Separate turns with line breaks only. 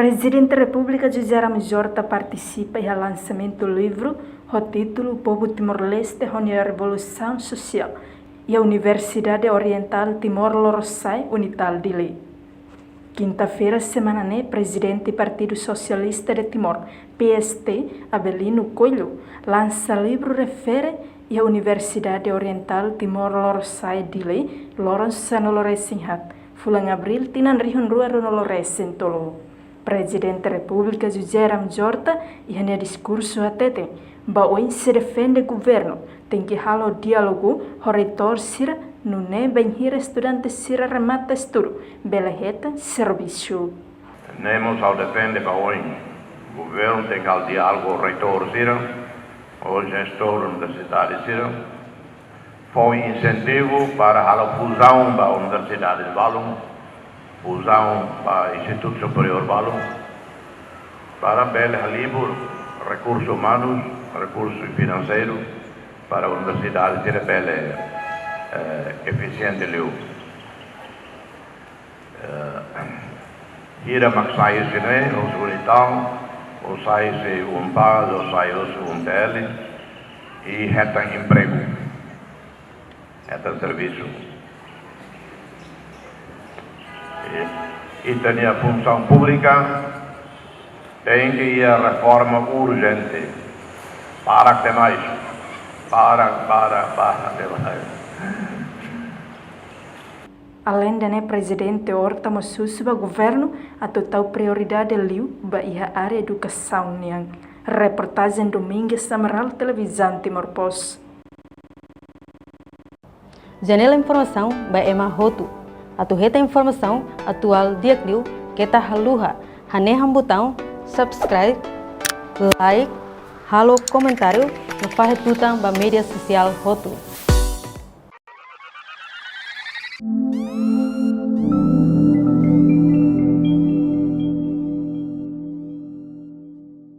Presidente da República José Ramos Horta participa no lançamento do livro com título O Povo Timor-Leste e a Revolução Social e a Universidade Oriental Timor-Leste Unital de Lei. Quinta-feira, semana presidente do Partido Socialista de Timor, PST, Abelino Coelho, lança livro refere à Universidade Oriental Timor-Leste de Lei, Lawrence Noloresinhat, Fulang Abril, Tinan Rihun Rua Noloresen Tolo. Presidente da República José Ramos Horta e no discurso atete, baoi se defende governo, tem que halo diálogo, o reitor sira, não é bem hira estudante sira remata estudo, beleheta serviço.
Nemos ao defende baoi, governo tem que halo diálogo, o reitor sira, o gestor da universidade sira, foi incentivo para a fusão da Universidade de Valum, fusão para o Instituto Superior Valum, para bel livro, recursos humanos, recursos financeiros, para a universidade ter bel eficiente liu. Hira maksai sine, os unitão, os sai se paz, os sai os tele, e reta emprego, reta serviço. E tem a função pública, tem que ir a reforma urgente, para que mais, para que mais.
Além de presidente Horta Massusuba governo, a total prioridade liu a área educação niang. Reportagem Domingues Samaral, televisão Timor Post.
Janela informação by Emma Hotu. Atuheta informação atual dia kliu kita haluha haneham botão subscribe, like, halo comentário no faz tutang ba mídia social Hotu.